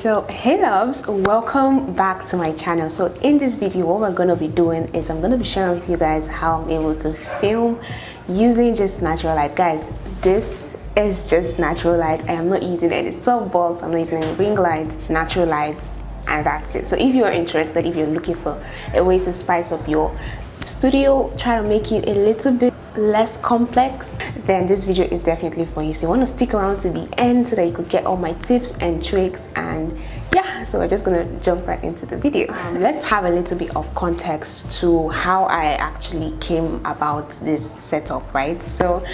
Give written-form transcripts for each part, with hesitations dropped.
So hey loves, welcome back to my channel. So in this video what we're going to be doing is I'm going to be sharing with you guys how I'm able to film using just natural light. Guys, this is just natural light. I am not using any softbox, I'm not using any ring lights, natural lights, and that's it. So if you're interested, if you're looking for a way to spice up your studio, try to make it a little bit less complex, then this video is definitely for you. So you want to stick around to the end so that you could get all my tips and tricks. And yeah, so we're just gonna jump right into the video. Let's have a little bit of context to how I actually came about this setup, right? So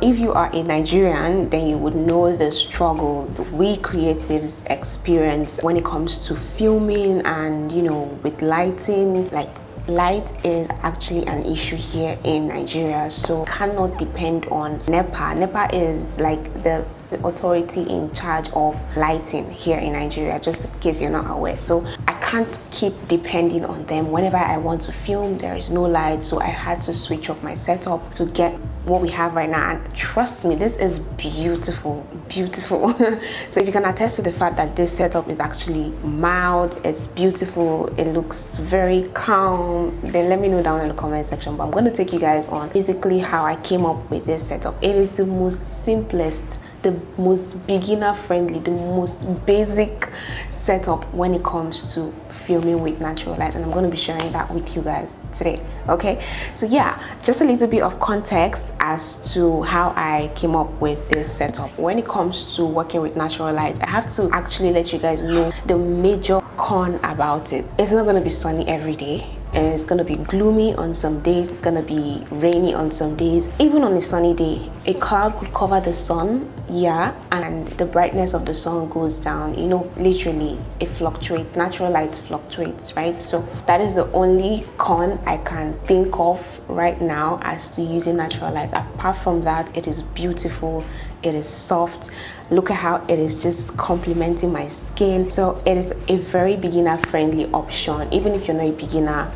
if you are a Nigerian, then you would know the struggle we creatives experience when it comes to filming and, you know, with lighting. Like, light is actually an issue here in Nigeria, so cannot depend on NEPA. NEPA is like the authority in charge of lighting here in Nigeria, just in case you're not aware. So I can't keep depending on them. Whenever I want to film, there is no light, so I had to switch up my setup to get what we have right now. And trust me, this is beautiful. So if you can attest to the fact that this setup is actually mild, it's beautiful, it looks very calm, then let me know down in the comment section. But I'm going to take you guys on basically how I came up with this setup. It is the most simplest, the most beginner friendly, the most basic setup when it comes to filming with natural light, and I'm going to be sharing that with you guys today. Okay, so yeah, just a little bit of context as to how I came up with this setup. When it comes to working with natural light, I have to actually let you guys know the major con about it. It's not going to be sunny every day. It's going to be gloomy on some days, it's going to be rainy on some days. Even on a sunny day, a cloud could cover the sun, yeah, and the brightness of the sun goes down. You know, literally it fluctuates. Natural light fluctuates, right? So that is the only con I can think of right now as to using natural light. Apart from that, it is beautiful, it is soft. Look at how it is just complementing my skin. So it is a very beginner friendly option. Even if you're not a beginner,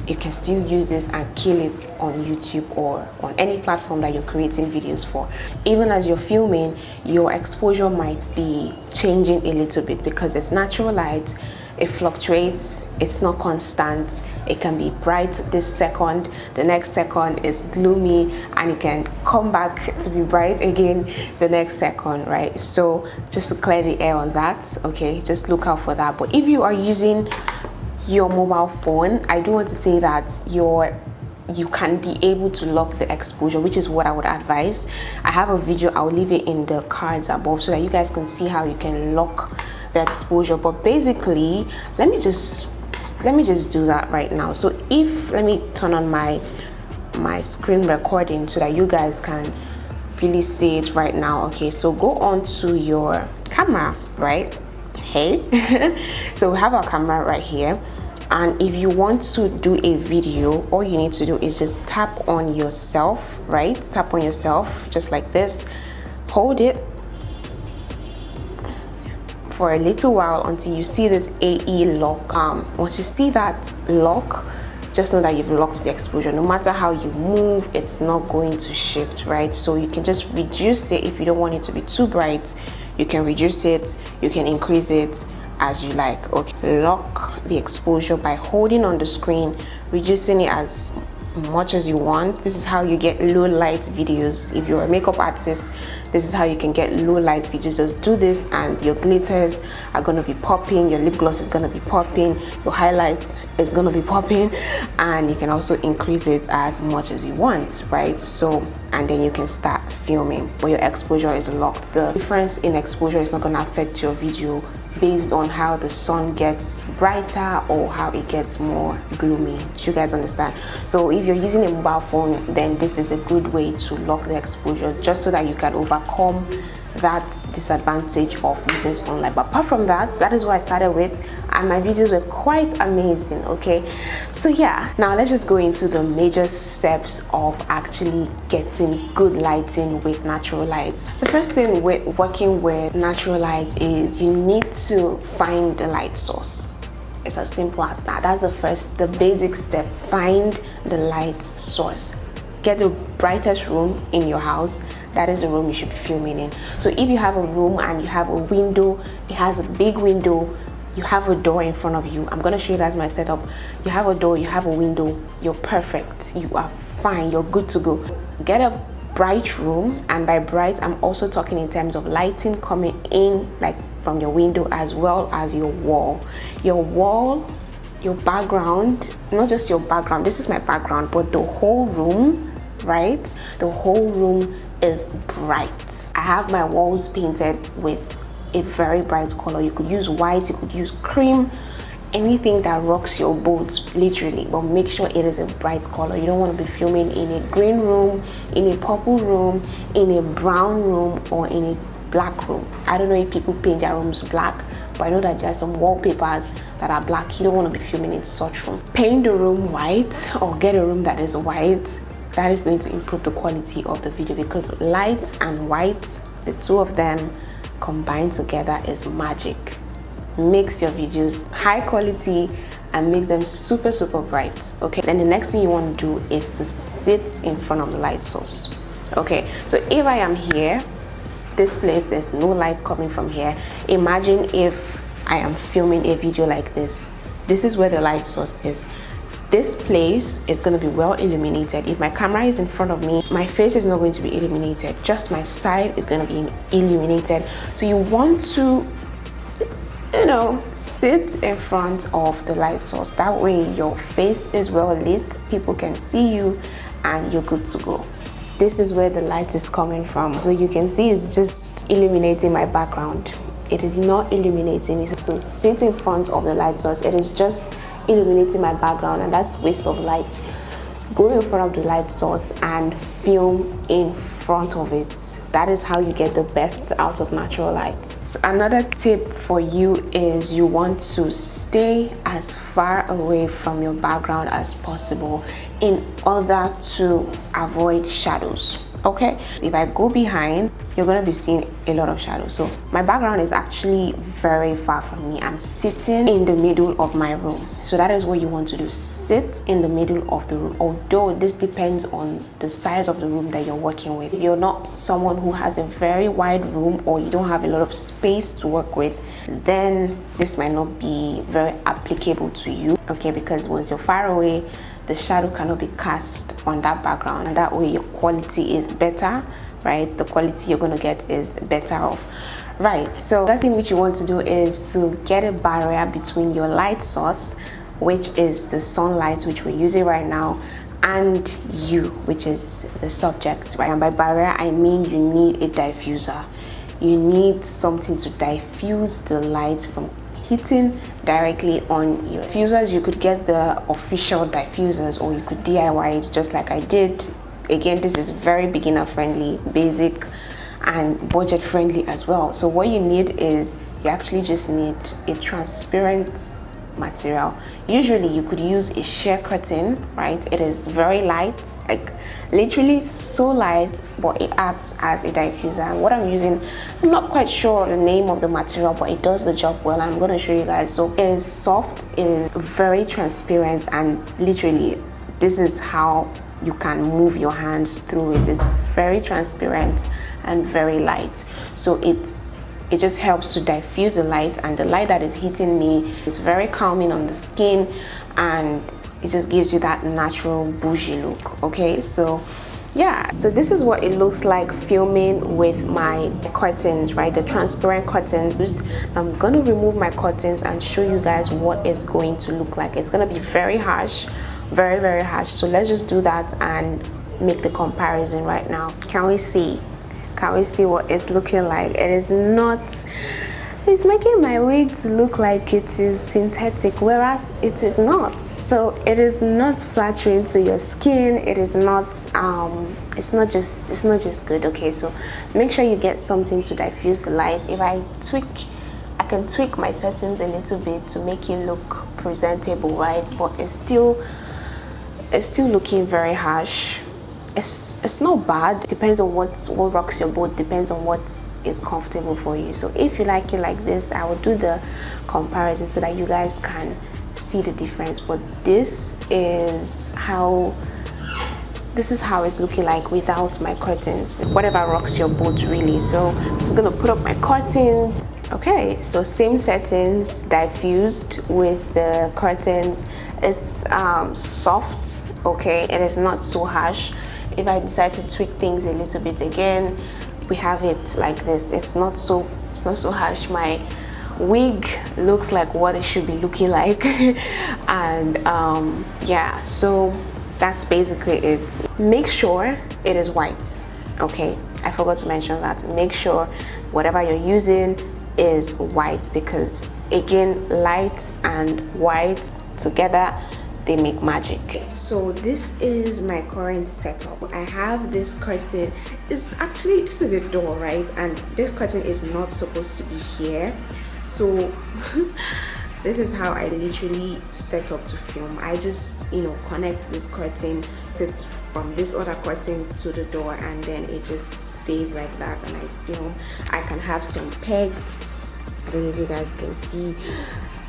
you can still use this and kill it on YouTube or on any platform that you're creating videos for. Even as you're filming, your exposure might be changing a little bit because it's natural light. It fluctuates, it's not constant. It can be bright this second, the next second is gloomy, and it can come back to be bright again the next second, right? So just to clear the air on that, okay, just look out for that. But if you are using your mobile phone, I do want to say that you can be able to lock the exposure, which is what I would advise. I have a video, I'll leave it in the cards above so that you guys can see how you can lock the exposure. But basically, let me just do that right now. So let me turn on my screen recording so that you guys can really see it right now. Okay, so go on to your camera, right? Hey, so we have our camera right here, and if you want to do a video, all you need to do is just tap on yourself, right? Tap on yourself just like this, hold it for a little while until you see this AE lock. Once you see that lock, just know that you've locked the exposure. No matter how you move, it's not going to shift, right? So you can just reduce it. If you don't want it to be too bright, you can reduce it, you can increase it as you like. Okay, lock the exposure by holding on the screen, reducing it as much as you want. This is how you get low light videos. If you're a makeup artist, this is how you can get low light videos. Just do this and your glitters are going to be popping, your lip gloss is going to be popping, your highlights is going to be popping, and you can also increase it as much as you want, right? So, and then you can start filming when your exposure is locked. The difference in exposure is not going to affect your video based on how the sun gets brighter or how it gets more gloomy. Do you guys understand? So if you're using a mobile phone, then this is a good way to lock the exposure, just so that you can overcome that disadvantage of using sunlight. But apart from that, that is what I started with, and my videos were quite amazing. Okay, so yeah, now let's just go into the major steps of actually getting good lighting with natural lights. The first thing with working with natural light is you need to find the light source. It's as simple as that. That's the basic step. Find the light source. Get the brightest room in your house that is the room you should be filming in. So if you have a room and you have a window, it has a big window, you have a door in front of you, I'm going to show you guys my setup. You have a door, you have a window, you're perfect, you are fine, you're good to go. Get a bright room, and by bright I'm also talking in terms of lighting coming in like from your window as well as your wall, your background, not just your background, this is my background, but the whole room, right? The whole room is bright. I have my walls painted with a very bright color. You could use white, you could use cream, anything that rocks your boat, literally, but make sure it is a bright color. You don't want to be filming in a green room, in a purple room, in a brown room, or in a black room. I don't know if people paint their rooms black, but I know that there are some wallpapers that are black. You don't want to be filming in such room. Paint the room white, or get a room that is white. That is going to improve the quality of the video, because light and white, the two of them combined together is magic. Makes your videos high quality and makes them super bright. Okay, then the next thing you want to do is to sit in front of the light source. Okay, so if I am here, this place, there's no light coming from here. Imagine if I am filming a video like this. This is where the light source is. This place is going to be well illuminated. If my camera is in front of me, my face is not going to be illuminated, just my side is going to be illuminated. So you want to, you know, sit in front of the light source. That way your face is well lit, people can see you, and you're good to go. This is where the light is coming from. So you can see it's just illuminating my background. It is not illuminating me. So sit in front of the light source. It is just illuminating my background, and that's waste of light. Go in front of the light source and film in front of it. That is how you get the best out of natural light. So another tip for you is you want to stay as far away from your background as possible in order to avoid shadows. Okay, if I go behind, you're going to be seeing a lot of shadows. So my background is actually very far from me. I'm sitting in the middle of my room. So that is what you want to do. Sit in the middle of the room. Although this depends on the size of the room that you're working with. If you're not someone who has a very wide room, or you don't have a lot of space to work with, then this might not be very applicable to you. Okay, because once you're far away, the shadow cannot be cast on that background, and that way your quality is better, right? The quality you're going to get is better off, right? So that thing which you want to do is to get a barrier between your light source, which is the sunlight which we're using right now, and you, which is the subject, right? And by barrier I mean you need a diffuser. You need something to diffuse the light from hitting directly on your diffusers. You could get the official diffusers, or you could DIY it just like I did. Again, this is very beginner friendly, basic, and budget friendly as well. So what you need is, you actually just need a transparent material. Usually you could use a sheer curtain, right? It is very light, like literally so light, but it acts as a diffuser. And what I'm using, I'm not quite sure the name of the material, but it does the job well. I'm going to show you guys. So it is soft, it is very transparent, and literally this is how you can move your hands through it. It's very transparent and very light. So it just helps to diffuse the light, and the light that is hitting me is very calming on the skin, and it just gives you that natural bougie look. Okay, so yeah, so this is what it looks like filming with my curtains, right? The transparent curtains. I'm gonna remove my curtains and show you guys what it's going to look like. It's gonna be very harsh, very harsh. So let's just do that and make the comparison right now. Can we see what it's looking like? It is not, it's making my wig to look like it is synthetic, whereas it is not. So it is not flattering to your skin. It is not it's not just good. Okay, so make sure you get something to diffuse the light. If I can tweak my settings a little bit to make it look presentable, right? But it's still looking very harsh. It's not bad. Depends on what rocks your boat, depends on what is comfortable for you. So if you like it like this, I will do the comparison so that you guys can see the difference. But this is this is how it's looking like without my curtains. Whatever rocks your boat really. So I'm just gonna put up my curtains. Okay, so same settings, diffused with the curtains. It's soft, okay, it is not so harsh. If I decide to tweak things a little bit again, we have it like this. It's not so harsh. My wig looks like what it should be looking like. And yeah, so that's basically it. Make sure it is white, okay? I forgot to mention that. Make sure whatever you're using is white, because again, light and white together, they make magic. So this is my current setup. I have this curtain. This is a door, right? And this curtain is not supposed to be here. So this is how I literally set up to film. I just, you know, connect this curtain from this other curtain to the door, and then it just stays like that, and I film. I can have some pegs. I don't know if you guys can see.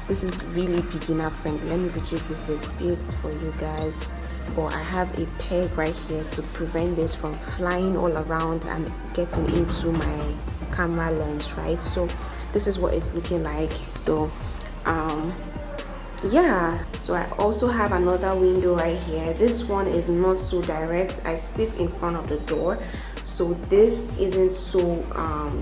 This is really beginner friendly. Let me reduce this a bit for you guys. But I have a peg right here to prevent this from flying all around and getting into my camera lens, right? So this is what it's looking like. So yeah, so I also have another window right here. This one is not so direct. I sit in front of the door, so this isn't so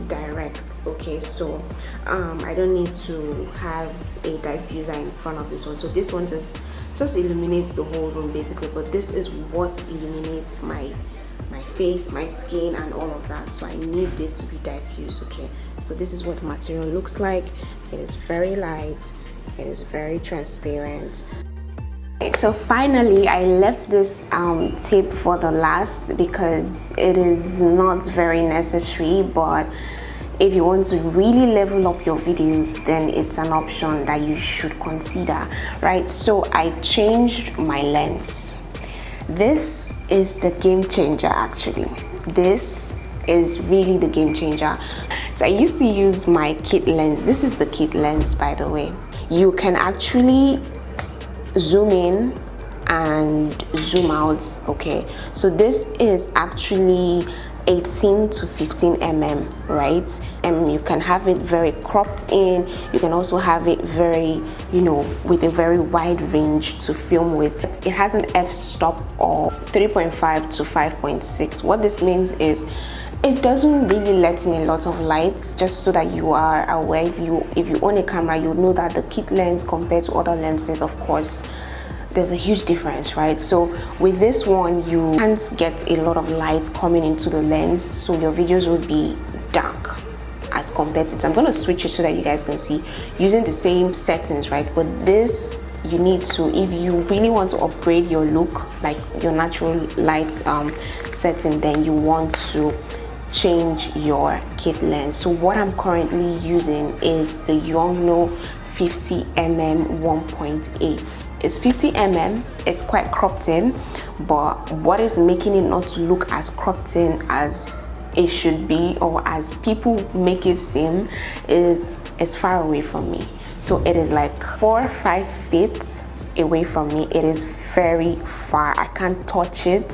direct, okay? So I don't need to have a diffuser in front of this one. So this one just illuminates the whole room basically, but this is what illuminates my face, my skin, and all of that. So I need this to be diffused, okay? So this is what the material looks like. It is very light, it is very transparent. Okay, so finally I left this tip for the last because it is not very necessary, but if you want to really level up your videos, then it's an option that you should consider, right? So I changed my lens. This is the game changer actually. This is really the game changer. So I used to use my kit lens. This is the kit lens, by the way. You can actually zoom in and zoom out, okay? So this is actually 18 to 15 mm, right? And you can have it very cropped in. You can also have it very, you know, with a very wide range to film with. It has an f-stop of 3.5 to 5.6. What this means is it doesn't really let in a lot of light, just so that you are aware. If you own a camera, you know that the kit lens compared to other lenses, of course, there's a huge difference, right? So with this one, you can't get a lot of light coming into the lens, so your videos will be dark as compared to this. I'm going to switch it so that you guys can see using the same settings, right? But this, you need to, if you really want to upgrade your look, like your natural light setting, then you want to change your kit lens. So what I'm currently using is the Yongnuo 50mm 1.8. It's 50 mm, it's quite cropped in, but what is making it not to look as cropped in as it should be, or as people make it seem, is it's far away from me. So it is like 4 or 5 feet away from me. It is very far. I can't touch it.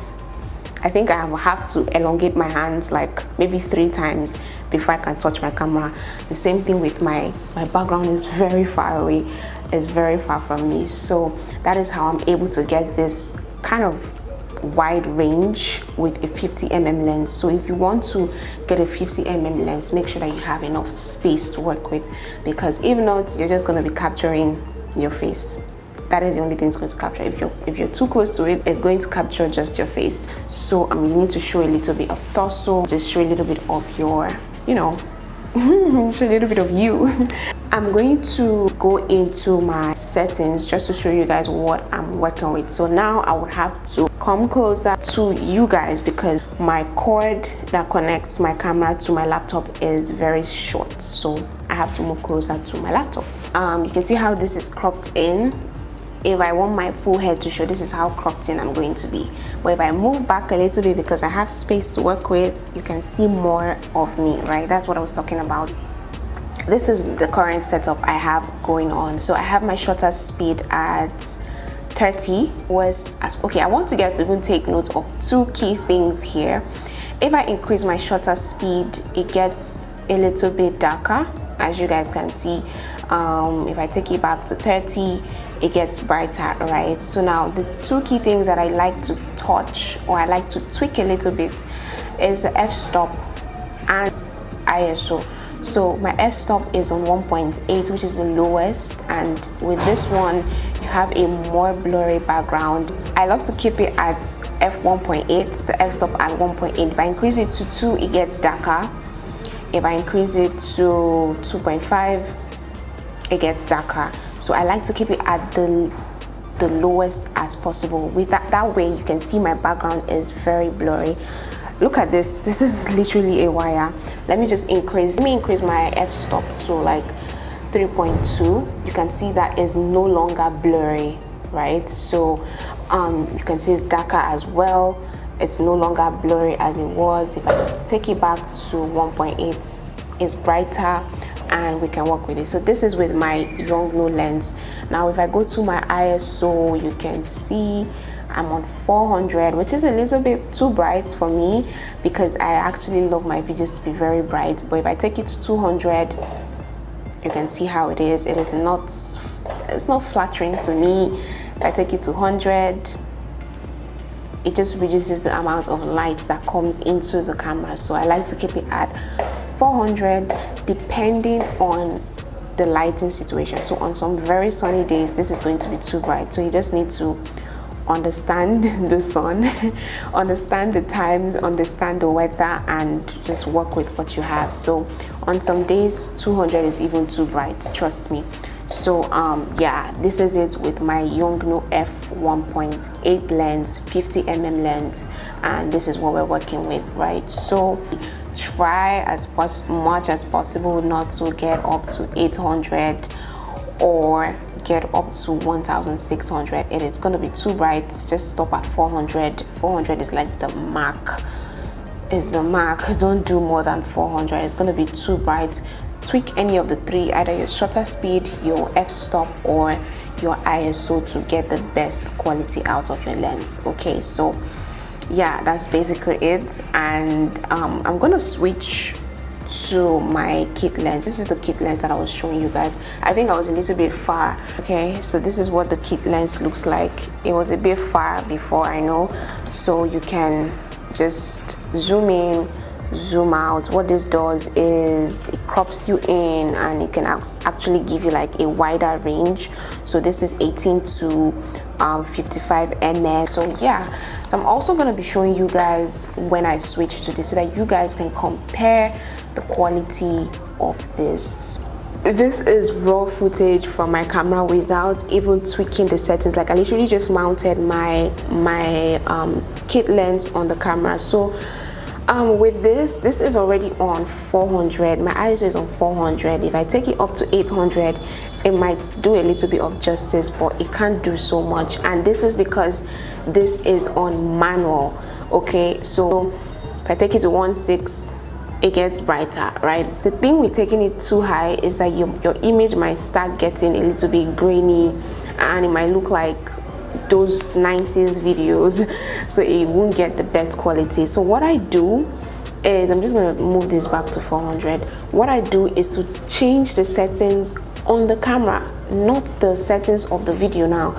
I think I will have to elongate my hands like maybe 3 times before I can touch my camera. The same thing with my background is very far away. It's very far from me. So that is how I'm able to get this kind of wide range with a 50 mm lens. So if you want to get a 50 mm lens, make sure that you have enough space to work with, because if not, you're just going to be capturing your face. That is the only thing it's going to capture. If you're too close to it, it's going to capture just your face. So you need to show a little bit of torso, just show a little bit of your, you know, show a little bit of you. I'm going to go into my settings just to show you guys what I'm working with. So now I would have to come closer to you guys because my cord that connects my camera to my laptop is very short. So I have to move closer to my laptop. You can see how this is cropped in. If I want my full head to show, this is how cropped in I'm going to be. But if I move back a little bit because I have space to work with, you can see more of me, right? That's what I was talking about. This is the current setup I have going on. So I have my shutter speed at 30 was okay. I want you guys to even take note of two key things here. If I increase my shutter speed, it gets a little bit darker, as you guys can see. If I take it back to 30, it gets brighter, right? So now the two key things that I like to touch, or I like to tweak a little bit, is the f-stop and ISO. So my f-stop is on 1.8, which is the lowest, and with this one you have a more blurry background. I love to keep it at f1.8, the f-stop at 1.8. If I increase it to 2, it gets darker. If I increase it to 2.5, it gets darker. So I like to keep it at the lowest as possible. With that way you can see my background is very blurry. Look at this. This is literally a wire. Let me increase my f-stop to like 3.2. You can see that is no longer blurry, right? So you can see it's darker as well. It's no longer blurry as it was. If I take it back to 1.8, it's brighter and we can work with it. So this is with my Yongnuo lens. Now if I go to my ISO, you can see I'm on 400, which is a little bit too bright for me because I actually love my videos to be very bright. But if I take it to 200, you can see how it is. It's not flattering to me. If I take it to 100, it just reduces the amount of light that comes into the camera. So I like to keep it at 400 depending on the lighting situation. So on some very sunny days, this is going to be too bright. So you just need to understand the sun, understand the times, understand the weather, and just work with what you have. So on some days 200 is even too bright, trust me. So yeah, this is it with my Yongnuo f1.8 lens, 50mm lens, and this is what we're working with, right? So try as much as possible not to get up to 800 or get up to 1600. It is going to be too bright. Just stop at 400. 400 is like the mark, don't do more than 400. It's going to be too bright. Tweak any of the three, either your shutter speed, your f-stop, or your ISO to get the best quality out of your lens. Okay, so yeah, that's basically it. And I'm gonna switch to my kit lens. This is the kit lens that I was showing you guys. I think I was a little bit far. Okay, so this is what the kit lens looks like. It was a bit far before, I know, so you can just zoom in, zoom out. What this does is it crops you in and it can actually give you like a wider range. So this is 18 to 55 mm. So yeah, so I'm also going to be showing you guys when I switch to this so that you guys can compare the quality of this. This is raw footage from my camera without even tweaking the settings. Like I literally just mounted my kit lens on the camera. So with this is already on 400. My ISO is on 400. If I take it up to 800, it might do a little bit of justice, but it can't do so much. And this is because this is on manual. Okay, so if I take it to 1.6, it gets brighter, right? The thing with taking it too high is that your image might start getting a little bit grainy and it might look like those 90s videos, so it won't get the best quality. So what I do is, I'm just going to move this back to 400. What I do is to change the settings on the camera, not the settings of the video. Now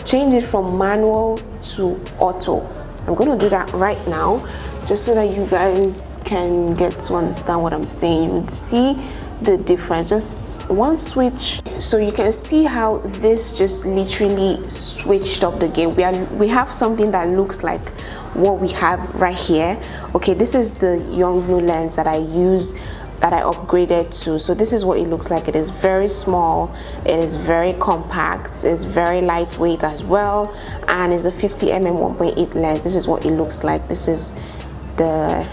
change it from manual to auto. I'm going to do that right now just so that you guys can get to understand what I'm saying. You would see the difference, just one switch. So you can see how this just literally switched up the game. We have something that looks like what we have right here. Okay, this is the Yongnuo lens that I use, that I upgraded to. So this is what it looks like. It is very small, it is very compact, it's very lightweight as well, and it's a 50mm 1.8 lens. This is what it looks like. This is the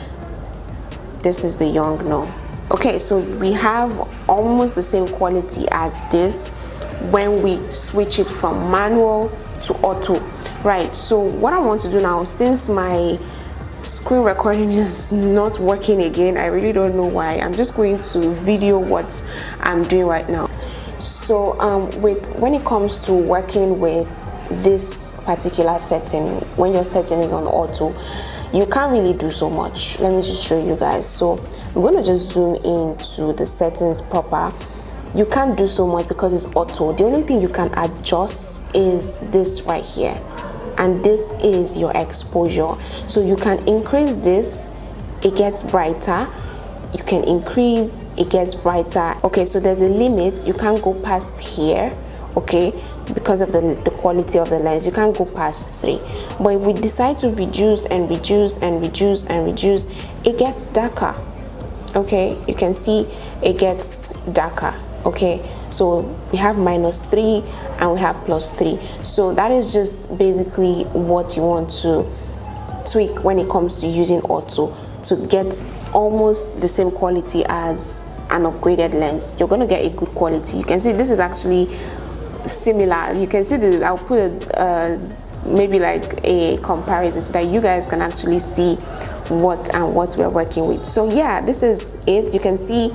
Yongnuo. Okay, so we have almost the same quality as this when we switch it from manual to auto, right? So what I want to do now, since my screen recording is not working again, I really don't know why, I'm just going to video what I'm doing right now. So when it comes to working with this particular setting, when you're setting it on auto, you can't really do so much. Let me just show you guys. So I'm going to just zoom into the settings proper. You can't do so much because it's auto. The only thing you can adjust is this right here, and this is your exposure. So you can increase this, it gets brighter. You can increase, it gets brighter. Okay, so there's a limit. You can't go past here, okay, because of the quality of the lens. You can't go past 3. But if we decide to reduce and reduce and reduce and reduce, it gets darker. Okay, you can see it gets darker. Okay, so we have -3 and we have +3. So that is just basically what you want to tweak when it comes to using auto to get almost the same quality as an upgraded lens. You're going to get a good quality. You can see this is actually similar. You can see that I'll put maybe like a comparison so that you guys can actually see what we're working with. So yeah, this is it. You can see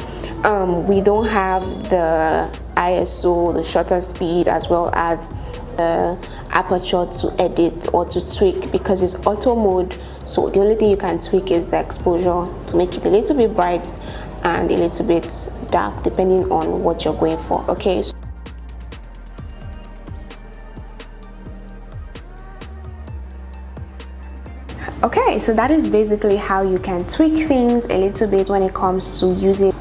we don't have the ISO, the shutter speed, as well as the aperture to edit or to tweak because it's auto mode. So the only thing you can tweak is the exposure to make it a little bit bright and a little bit dark depending on what you're going for. Okay. Okay, so that is basically how you can tweak things a little bit when it comes to using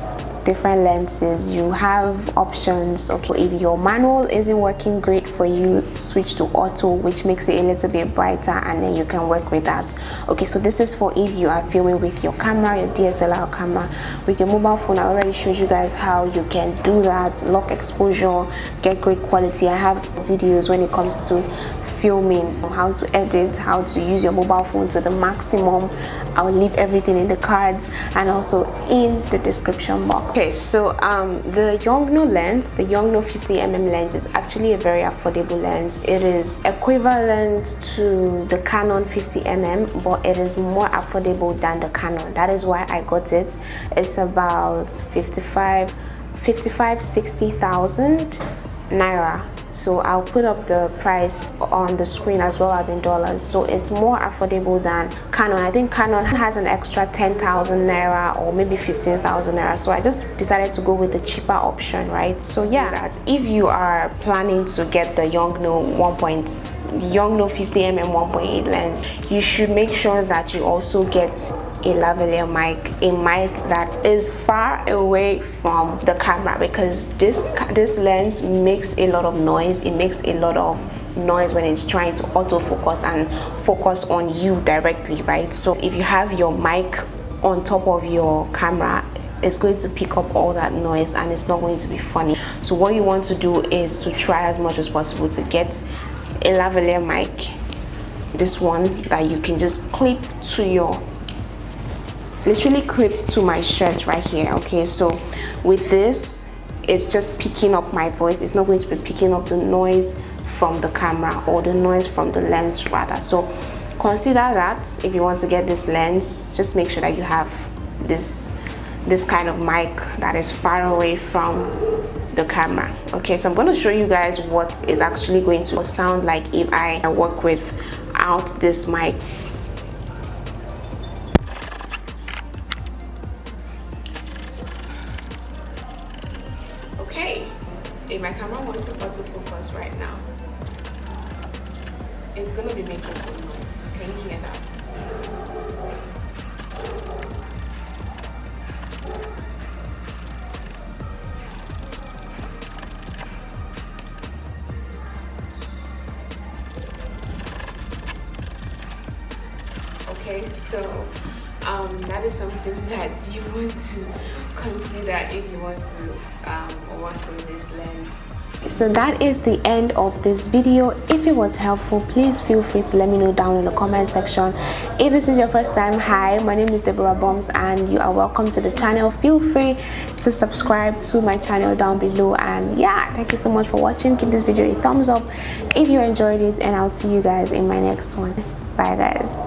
different lenses. You have options. Okay, if your manual isn't working great for you, switch to auto, which makes it a little bit brighter, and then you can work with that. Okay, so this is for if you are filming with your camera, your DSLR camera. With your mobile phone, I already showed you guys how you can do that, lock exposure, get great quality. I have videos when it comes to filming, how to edit, how to use your mobile phone to the maximum. I'll leave everything in the cards and also in the description box. Okay, so the Yongnuo lens, the Yongnuo 50mm lens, is actually a very affordable lens. It is equivalent to the Canon 50mm, but it is more affordable than the Canon. That is why I got it. It's about 60,000 naira. So I'll put up the price on the screen as well as in dollars. So it's more affordable than Canon. I think Canon has an extra 10,000 naira or maybe 15,000 naira. So I just decided to go with the cheaper option, right? So yeah, that if you are planning to get the Yongnuo 50mm 1.8 lens, you should make sure that you also get a lavalier mic, a mic that is far away from the camera, because this lens makes a lot of noise. It makes a lot of noise when it's trying to autofocus and focus on you directly, right? So if you have your mic on top of your camera, it's going to pick up all that noise and it's not going to be funny. So what you want to do is to try as much as possible to get a lavalier mic, this one that you can just clip to your, literally clipped to my shirt right here. Okay, so with this, it's just picking up my voice. It's not going to be picking up the noise from the camera or the noise from the lens rather. So consider that if you want to get this lens, just make sure that you have this kind of mic that is far away from the camera. Okay, so I'm going to show you guys what is actually going to sound like if I work without this mic. Okay, if my camera wants to autofocus right now, it's gonna be making some noise. Can you hear that? Okay, so that is something that you want to consider if you want to work with this lens. So that is the end of this video. If it was helpful, please feel free to let me know down in the comment section. If this is your first time, hi, my name is Deborah Bombs and you are welcome to the channel. Feel free to subscribe to my channel down below, and yeah, thank you so much for watching. Give this video a thumbs up if you enjoyed it, and I'll see you guys in my next one. Bye guys.